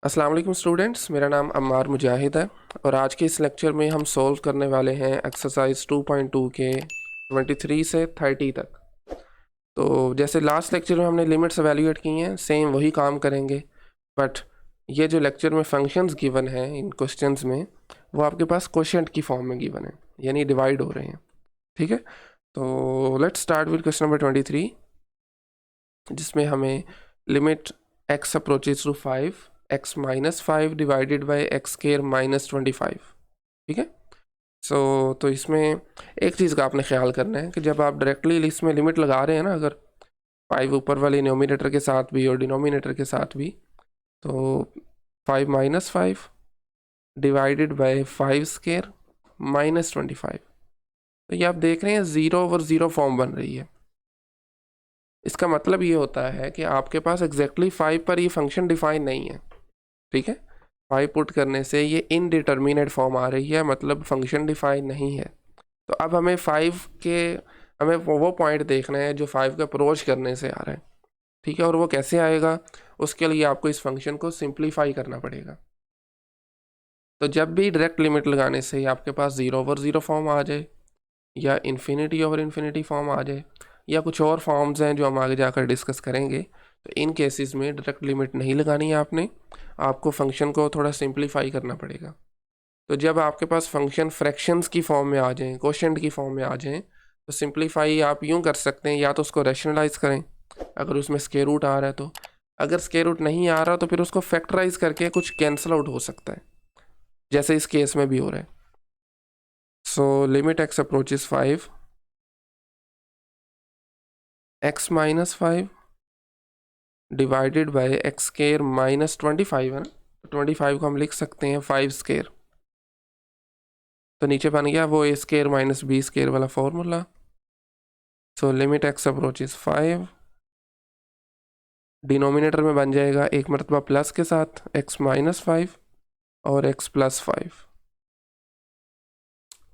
अस्सलाम वालेकुम स्टूडेंट्स, मेरा नाम अम्मार मुजाहिद है और आज के इस लेक्चर में हम सॉल्व करने वाले हैं एक्सरसाइज 2.2 के 23 से 30 तक। तो जैसे लास्ट लेक्चर में हमने लिमिट्स एवेल्यूएट की हैं, सेम वही काम करेंगे। बट ये जो लेक्चर में फंक्शंस गिवन हैं इन क्वेश्चंस में, वो आपके पास क्वोशिएंट की फॉर्म में गिवन है, यानी डिवाइड हो रहे हैं। ठीक है, तो let's start with question number 23, जिसमें हमें limit x approaches to 5 x minus 5 divided by x square minus 25। ठीक है, तो इसमें एक चीज़ का आपने ख्याल करना है कि जब आप डायरेक्टली इसमें लिमिट लगा रहे हैं ना, अगर 5 ऊपर वाले न्यूमिनेटर के साथ भी और डिनोमिनेटर के साथ भी, तो 5 minus 5 divided by 5 square minus 25, तो ये आप देख रहे हैं 0 ओवर 0 फॉर्म बन रही है। इसका मतलब ये होता है कि आपके पास एग्जैक्टली 5 पर ये फंक्शन डिफाइन नहीं है। ठीक है, 5 पुट करने से ये इनडिटर्मिनेट फॉर्म आ रही है, मतलब फंक्शन डिफाइन नहीं है। तो अब हमें 5 के हमें वो पॉइंट देखना है जो 5 का अप्रोच करने से आ रहा है। ठीक है, और वो कैसे आएगा, उसके लिए आपको इस फंक्शन को सिंप्लीफाई करना पड़ेगा। तो जब भी डायरेक्ट लिमिट लगाने से आपके पास 0 ओवर 0 फॉर्म आ जाए, या इन्फिनिटी ओवर इन्फिनिटी फॉर्म आ जाए, या कुछ और फॉर्म्स हैं जो हम आगे जाकर डिस्कस करेंगे, तो इन केसेस में डायरेक्ट लिमिट नहीं लगानी है आपने, आपको फंक्शन को थोड़ा सिंप्लीफाई करना पड़ेगा। तो जब आपके पास फंक्शन फ्रैक्शंस की फॉर्म में आ जाएं, क्वोशिएंट की फॉर्म में आ जाएं, तो सिंप्लीफाई आप यूँ कर सकते हैं, या तो उसको रैशनलाइज करें अगर उसमें स्क्वायर रूट आ रहा है तो, अगर स्क्वायर रूट नहीं आ रहा तो फिर उसको फैक्टराइज करके कुछ कैंसिल आउट हो सकता है, जैसे इस केस में भी हो रहा है। सो limit x approaches 5 x minus 5 divided by x square minus 25 है ना, तो 25 को हम लिख सकते हैं 5 स्केयर, तो नीचे बन गया वो ए स्केयर माइनस बी स्केयर वाला फॉर्मूला। सो लिमिट एक्स अप्रोचेस 5, डिनोमिनेटर में बन जाएगा एक मरतबा प्लस के साथ x माइनस 5 और x प्लस 5।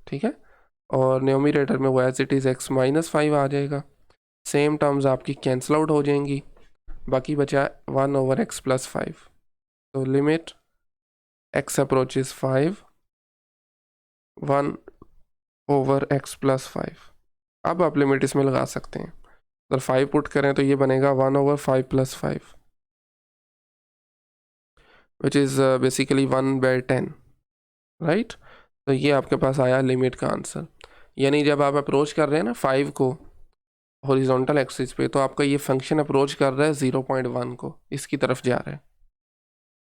ठीक है, और न्यूमिनेटर में वो as it is x minus 5 आ जाएगा। सेम टर्म्स आपकी कैंसिल आउट हो जाएंगी, बाकी बचा 1 ओवर x प्लस 5। तो limit x approaches 5 1 over x plus 5। अब आप लिमिट इसमें लगा सकते हैं, अगर 5 पुट करें तो ये बनेगा 1 over 5 plus 5, which is basically 1/10, right. तो ये आपके पास आया लिमिट का आंसर। यानी जब आप अप्रोच कर रहे हैं ना 5 को हॉरिजॉन्टल एक्सिस पे, तो आपका ये फंक्शन अप्रोच कर रहा है 0.1 को, इसकी तरफ जा रहा है।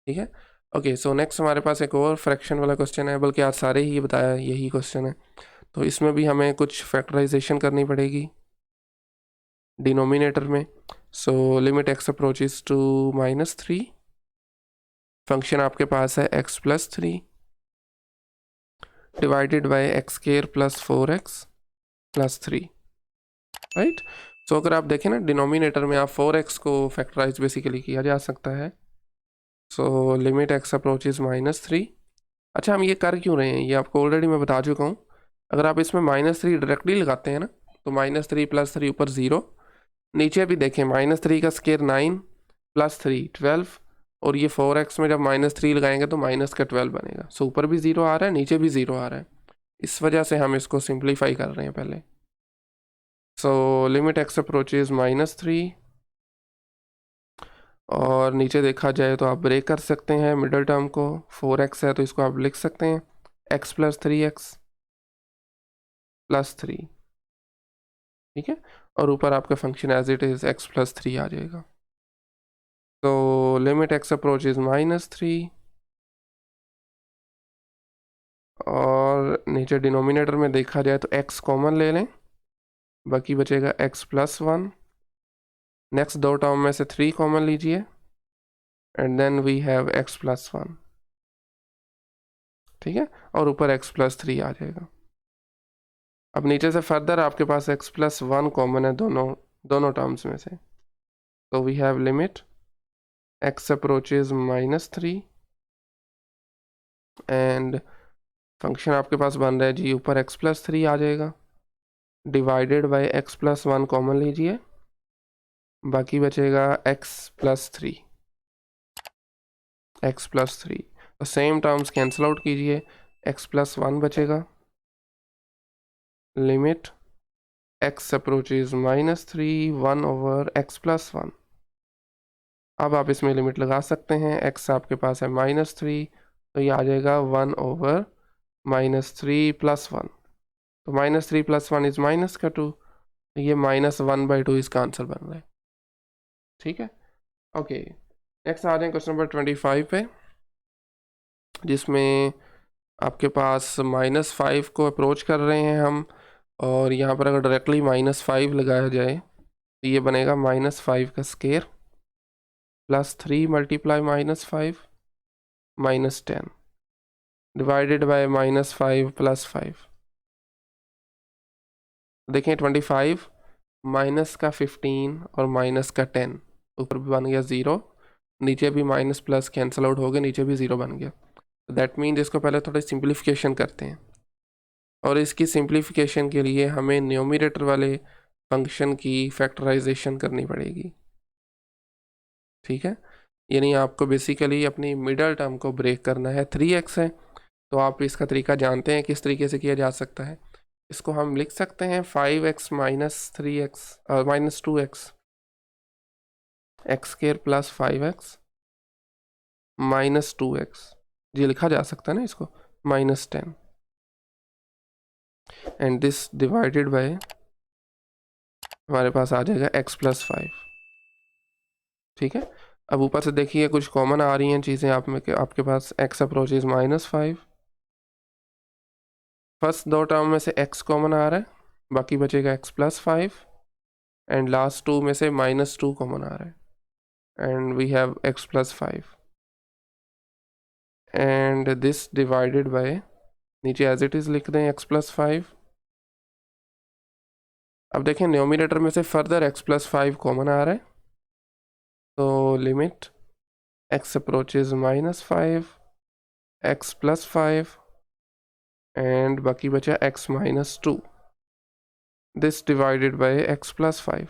ठीक है, ओके। सो नेक्स्ट हमारे पास एक और फ्रैक्शन वाला क्वेश्चन है, बल्कि आज सारे ही बताया यही क्वेश्चन है। तो इसमें भी हमें कुछ फैक्टराइजेशन करनी पड़ेगी डिनोमिनेटर में। So limit x approaches to -3, function आपके पास है x plus 3 divided by x square plus 4x plus 3, right. So अगर आप देखें ना, डिनोमिनेटर में आप 4x को फैक्टराइज बेसिकली किया जा सकता है। So limit x approaches -3। अच्छा, हम ये कर क्यों रहे हैं ये आपको ऑलरेडी मैं बता चुका हूँ। अगर आप इसमें -3 डायरेक्टली लगाते हैं ना, तो -3 प्लस 3 ऊपर 0, नीचे भी देखें -3 का स्केयर 9 प्लस 3 12, और ये 4x में जब -3 लगाएंगे तो माइनस का 12 बनेगा। सो ऊपर भी 0 आ रहा है, नीचे भी 0 आ रहा है, इस वजह से हम इसको सिंप्लीफाई कर रहे हैं पहले। सो लिमिट x अप्रोचेज -3, और नीचे देखा जाए तो आप ब्रेक कर सकते हैं मिडल टर्म को, 4x है तो इसको आप लिख सकते हैं x प्लस 3x प्लस 3। ठीक है, और ऊपर आपका function as it is x plus 3 आ जाएगा। तो लिमिट x अप्रोचेज -3, और नीचे डिनोमिनेटर में देखा जाए तो x कॉमन ले लें, बाकी बचेगा x प्लस 1। नेक्स्ट दो टर्म में से 3 कॉमन लीजिए, and then we have x plus 1। ठीक है, और ऊपर x प्लस 3 आ जाएगा। अब नीचे से फर्दर आपके पास x प्लस 1 कॉमन है दोनों टर्म्स में से, तो we have limit x approaches -3, and function आपके पास बन रहा है जी, ऊपर x प्लस 3 आ जाएगा, divided by x plus 1 common लीजिए, बाकी बचेगा x plus 3। X plus three, तो सेम टर्म्स कैंसिल आउट कीजिए, एक्स प्लस वन बचेगा, limit x approaches minus three, one over x plus one. अब आप इसमें लिमिट लगा सकते हैं, एक्स आपके पास है माइनस थ्री, तो ये आ जाएगा one over minus three plus one, तो minus three plus one is minus का टू, तो ये माइनस वन बाई टू इसका आंसर बन रहा है। ठीक है, ओके। नेक्स्ट आ जाए क्वेश्चन नंबर 25 पे, जिसमें आपके पास माइनस फाइव को अप्रोच कर रहे हैं हम, और यहाँ पर अगर डायरेक्टली माइनस फाइव लगाया जाए तो ये बनेगा माइनस फाइव का square plus three multiply minus five minus ten divided by minus five plus five. देखें 25 माइनस का 15 और माइनस का 10, ऊपर भी बन गया ज़ीरो, नीचे भी माइनस प्लस कैंसिल आउट हो गया, नीचे भी ज़ीरो बन गया। दैट मीन्स इसको पहले थोड़ी सिंप्लीफिकेशन करते हैं, और इसकी सिंप्लीफिकेशन के लिए हमें न्यूमरेटर वाले फंक्शन की फैक्टराइजेशन करनी पड़ेगी। ठीक है, यानी आपको बेसिकली अपनी मिडल टर्म को ब्रेक करना है। 3x है तो आप इसका तरीका जानते हैं किस तरीके से किया जा सकता है। इसको हम लिख सकते हैं 5x minus 3x minus 2x x square plus 5x minus 2x, ये लिखा जा सकता है ना इसको, minus 10 and this divided bye हमारे पास आ जाएगा x प्लस 5। ठीक है, अब ऊपर से देखिए कुछ कॉमन आ रही हैं चीज़ें आप में, आपके पास x अप्रोचेज माइनस 5, फर्स्ट दो टर्म में से x कॉमन आ रहा है, बाकी बचेगा x plus 5, and last two में से माइनस 2 कॉमन आ रहा है, and we have x plus 5 and this divided by, नीचे एज इट इज़ लिख दें x प्लस 5। अब देखें न्यूमरेटर में से फर्दर x प्लस 5 कॉमन आ रहा है, तो limit x approaches minus 5 x plus 5 and बाकी बचा x minus 2, this divided by x plus 5।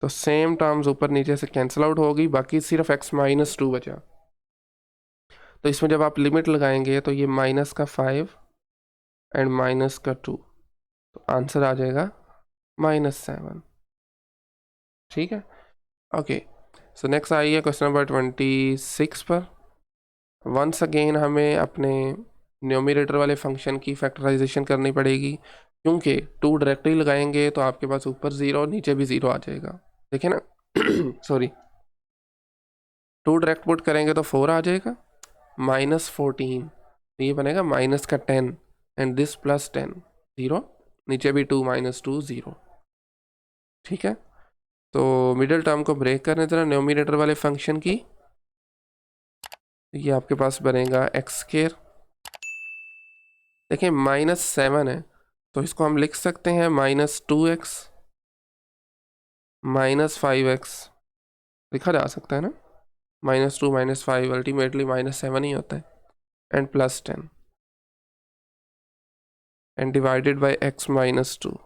तो सेम टर्म्स ऊपर नीचे से कैंसिल आउट होगी, बाकी सिर्फ x माइनस 2 बचा। तो इसमें जब आप लिमिट लगाएंगे तो ये माइनस का 5 एंड माइनस का 2, तो आंसर आ जाएगा माइनस 7। ठीक है, ओके। सो नेक्स्ट आइए क्वेश्चन नंबर 26 पर। वंस अगेन हमें अपने न्यूमरेटर वाले फंक्शन की फैक्टराइजेशन करनी पड़ेगी, क्योंकि 2 डायरेक्टली लगाएंगे तो आपके पास ऊपर 0 नीचे भी 0 आ जाएगा। देखिए ना सॉरी, 2 डायरेक्ट पुट करेंगे तो 4 आ जाएगा, माइनस 14, तो ये बनेगा माइनस का 10 एंड दिस प्लस 10, 0, नीचे भी 2 माइनस 2 0। ठीक है, तो मिडिल टर्म को ब्रेक करने तरह न्यूमरेटर वाले फंक्शन की, ये आपके पास बनेगा एक्स स्क्वायर। देखिए माइनस 7 है तो इसको हम लिख सकते हैं माइनस 2x माइनस 5x, लिखा जा सकता है ना, माइनस 2 माइनस 5 अल्टीमेटली माइनस 7 ही होता है, and plus 10 and divided by x minus 2।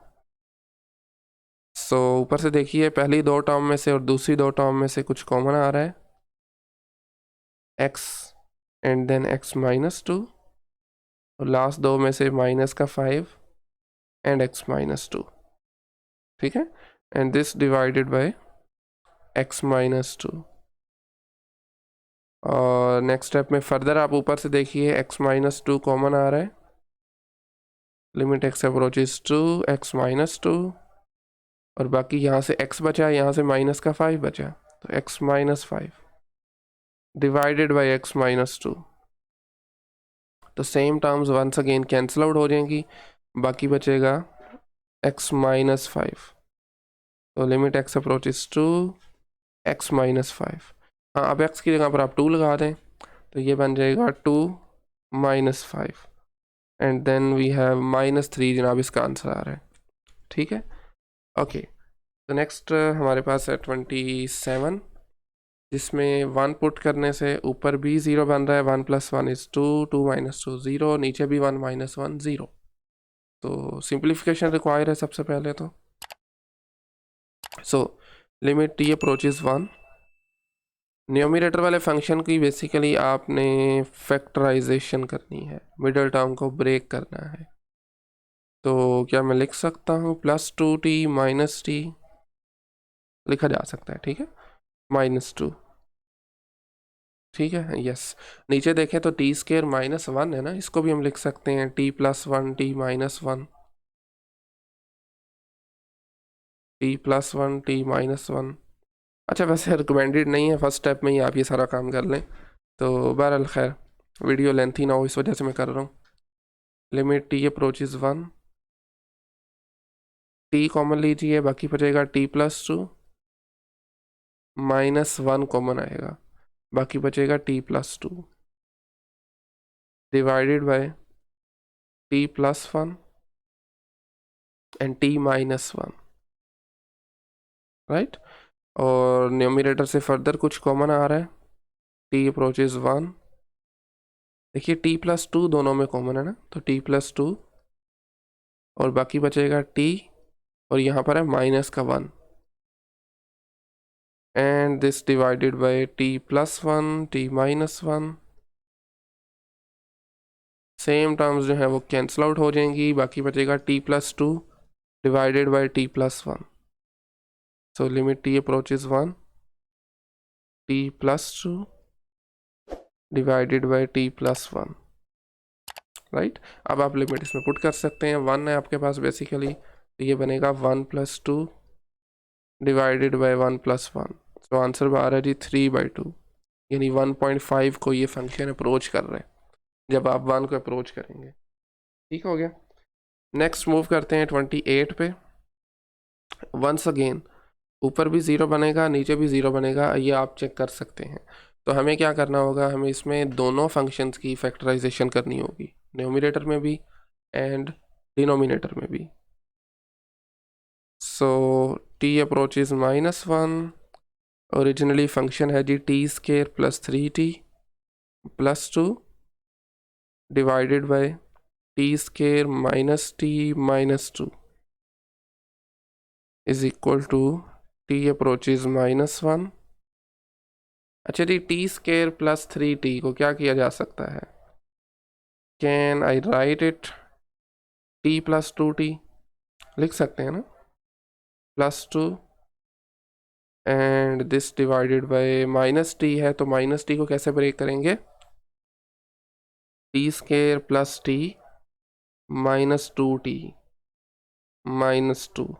सो ऊपर से देखिए पहली दो टर्म में से और दूसरी दो टर्म में से कुछ कॉमन आ रहा है, x and then x minus 2, और लास्ट दो में से माइनस का 5 एंड x माइनस 2। ठीक है, and this divided by x minus 2। और नेक्स्ट स्टेप में फर्दर आप ऊपर से देखिए x माइनस 2 कॉमन आ रहा है, limit x approaches to x minus 2, और बाकी यहाँ से x बचा, यहाँ से माइनस का 5 बचा, तो x minus 5 divided by x minus 2। तो same terms once again cancel out हो जाएंगी, बाकी बचेगा x माइनस 5, तो limit x approaches to x minus 5। हाँ, अब x की जगह पर आप 2 लगा दें तो ये बन जाएगा 2 minus 5 and then we have minus 3, जनाब इसका आंसर आ रहा है। ठीक है, ओके। तो नेक्स्ट हमारे पास है 27, जिसमें 1 पुट करने से ऊपर भी 0 बन रहा है, 1 प्लस 1 इज़ 2, 2 माइनस 2 0, नीचे भी 1 माइनस 1 0। तो सिंप्लीफिकेशन रिक्वायर है सबसे पहले तो। So limit t approaches 1 numerator वाले फंक्शन की बेसिकली आपने फैक्टराइजेशन करनी है, मिडल टर्म को ब्रेक करना है। तो क्या मैं लिख सकता हूँ +2t माइनस टी, लिखा जा सकता है, ठीक है, -2, ठीक है, यस। नीचे देखें तो टी स्केयर -1 है ना, इसको भी हम लिख सकते हैं t+1 t -1, t+1 t -1। अच्छा, वैसे रिकमेंडेड नहीं है, फर्स्ट स्टेप में ही आप ये सारा काम कर लें। तो बहरहाल खैर, वीडियो लेंथी ना हो इस वजह से मैं कर रहा हूँ। Limit t approaches 1, t common लीजिए, बाकी बचेगा t+2, -1 कॉमन आएगा, बाकी बचेगा t+2 divided by t+1 and t -1, right. और न्यूमरेटर से फर्दर कुछ कॉमन आ रहा है, t अप्रोचेज 1, देखिए t+2 दोनों में कॉमन है ना, तो t+2 और बाकी बचेगा t, और यहाँ पर है -1 and this divided bye t+1 t -1। Same terms जो है वो कैंसिल आउट हो जाएंगी, बाकी बचेगा t+2 divided by t+1। So limit t approaches 1, t+2 divided by t+1, right. अब आप लिमिट इसमें पुट कर सकते हैं, 1 है आपके पास बेसिकली, तो ये बनेगा 1+2 डिवाइडेड बाय 1+1। सो आंसर आ रहा है जी 3/2, यानी 1.5 को ये फंक्शन अप्रोच कर रहे हैं जब आप 1 को अप्रोच करेंगे। ठीक हो गया। नेक्स्ट मूव करते हैं 28 पे। वंस अगेन ऊपर भी 0 बनेगा, नीचे भी 0 बनेगा, ये आप चेक कर सकते हैं। तो हमें क्या करना होगा, हमें इसमें दोनों फंक्शंस की फैक्टराइजेशन करनी होगी, न्यूमरेटर में भी एंड डिनोमिनेटर में भी। So t approaches -1, originally function है जी t² + 3t +2 divided by t² - t -2 is equal to t approaches -1। अच्छा जी, t² + 3t को क्या किया जा सकता है, can I right it t + 2t, लिख सकते हैं ना, +2 and this divided by -t है, तो -t को कैसे ब्रेक करेंगे, t² + t -2t -2,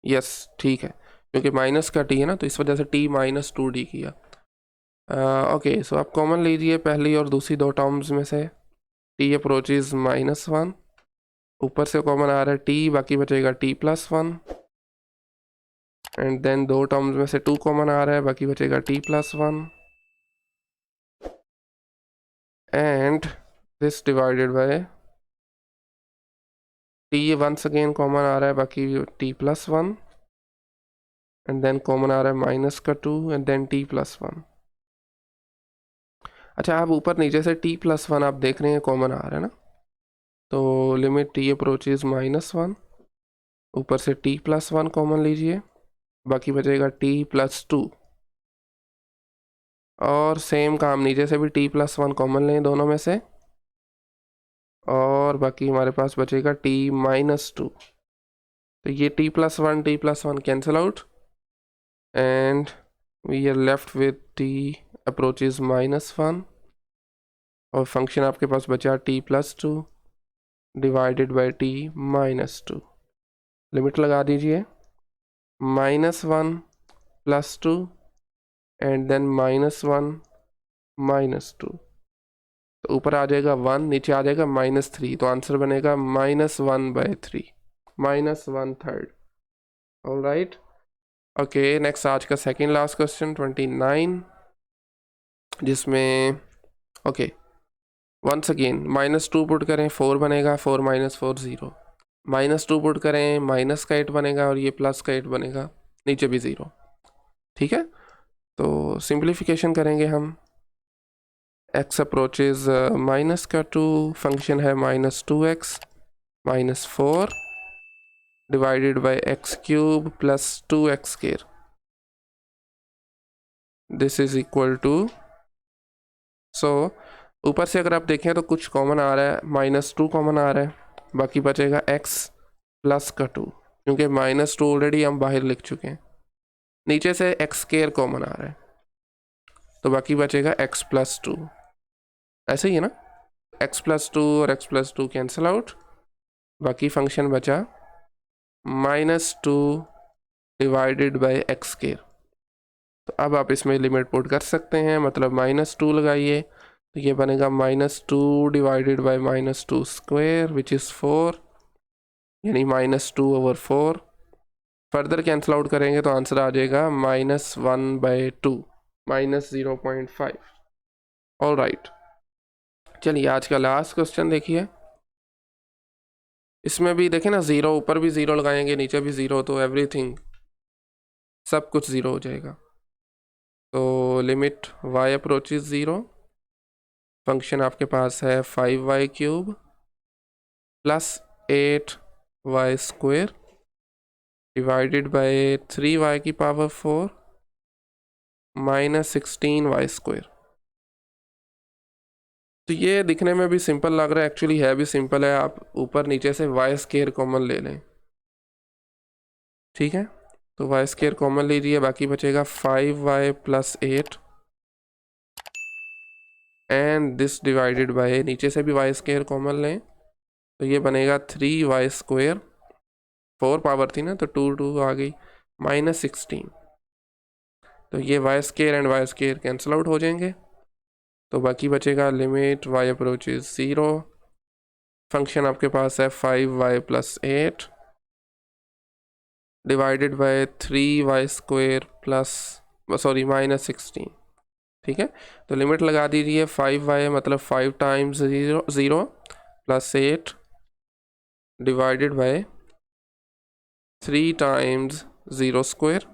यस ठीक है, क्योंकि माइनस का t है ना, तो इस वजह से t -2t किया। ओके, सो आप कॉमन लीजिए पहली और दूसरी दो टर्म्स में से, t अप्रोचेज -1, ऊपर से कॉमन आ रहा है t, बाकी बचेगा t+1 एंड देन दो टर्म्स में से 2 कॉमन आ रहा है, बाकी बचेगा t+1 and this divided by t once again common आ रहा है, बाकी t+1 एंड देन कॉमन आ रहा है -2 एंड देन t+1। अच्छा, आप ऊपर नीचे से t+1 आप देख रहे हैं कॉमन आ रहा है ना, तो लिमिट t अप्रोचेज -1, ऊपर से t+1 कॉमन लीजिए, बाकी बचेगा t+2 और सेम काम नीचे से भी t+1 कॉमन लें दोनों में से, और बाकी हमारे पास बचेगा t -2। तो ये t+1 cancel out and we are left with t approaches -1 और फंक्शन आपके पास बचा t+2 divided by t -2। Limit लगा दीजिए, -1 +2 एंड देन -1 -2, तो ऊपर आ जाएगा 1, नीचे आ जाएगा -3, तो आंसर बनेगा -1/3, -1/3। Alright, okay. नेक्स्ट आज का सेकंड लास्ट क्वेश्चन 29, जिसमें ओके वंस अगेन -2 पुट करें 4 बनेगा, 4 - 4 0, -2 पुट करें माइनस का 8 बनेगा और ये प्लस का 8 बनेगा, नीचे भी 0, ठीक है। तो सिंप्लीफिकेशन करेंगे हम, x अप्रोचेज -2, फंक्शन है -2x -4 divided by x³ + 2x²। This is equal to, so ऊपर से अगर आप देखें तो कुछ कॉमन आ रहा है, -2 कॉमन आ रहा है, बाकी बचेगा x प्लस का 2, क्योंकि -2 ऑलरेडी हम बाहर लिख चुके हैं। नीचे से x स्क्वायर कॉमन आ रहा है, तो बाकी बचेगा x प्लस 2। ऐसे ही है ना, x प्लस 2 और x प्लस 2 कैंसिल आउट, बाकी फंक्शन बचा -2 डिवाइडेड बाय एक्स स्क्वायर। तो अब आप इसमें लिमिट पुट कर सकते हैं, मतलब -2 लगाइए तो ये बनेगा -2 divided bye -2 square which is 4, यानी -2/4। फर्दर कैंसिल आउट करेंगे तो आंसर आ जाएगा -1/2, -0.5। ऑल राइट, चलिए आज का लास्ट क्वेश्चन देखिए। इसमें भी देखें ना, ज़ीरो, ऊपर भी ज़ीरो लगाएंगे, नीचे भी ज़ीरो, तो एवरीथिंग, सब कुछ ज़ीरो हो जाएगा। तो लिमिट y अप्रोचेज 0, फंक्शन आपके पास है 5y³ plus 8y square divided by 3y की पावर 4 -16y स्क्वायर। तो ये दिखने में भी सिंपल लग रहा है, एक्चुअली है भी सिंपल है। आप ऊपर नीचे से y स्क्वायर कॉमन ले लें, ठीक है, तो y स्क्वायर कॉमन लीजिए, बाकी बचेगा 5y plus 8 and this divided by, नीचे से भी y स्क्वायर कॉमन लें तो ये बनेगा 3y स्क्वायर, 4 पावर थी ना तो 2 आ गई, -16। तो ये y square and y square cancel out हो जाएंगे, तो बाकी बचेगा लिमिट y अप्रोचेज 0, फंक्शन आपके पास है 5y plus 8 divided bye 3y square plus, sorry, -16, ठीक है। तो लिमिट लगा दीजिए, 5y मतलब 5 times 0 plus 8 divided by 3 times 0 square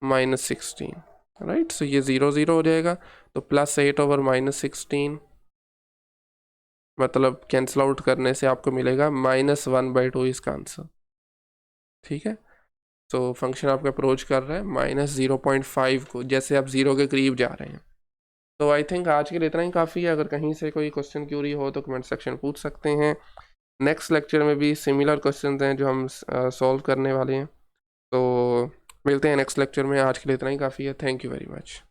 -16, right. So ये 0 0 हो जाएगा, तो +8 ओवर -16, मतलब कैंसिल आउट करने से आपको मिलेगा -1/2 इसका आंसर, ठीक है। तो फंक्शन आपका अप्रोच कर रहा है -0.5 को, जैसे आप 0 के करीब जा रहे हैं। तो आई थिंक आज के लिए इतना ही काफ़ी है। अगर कहीं से कोई क्वेश्चन क्यूरी हो तो कमेंट सेक्शन पूछ सकते हैं। नेक्स्ट लेक्चर में भी सिमिलर क्वेश्चन हैं जो हम सॉल्व करने वाले हैं। तो मिलते हैं नेक्स्ट लेक्चर में, आज के लिए इतना ही काफ़ी है। Thank you very much.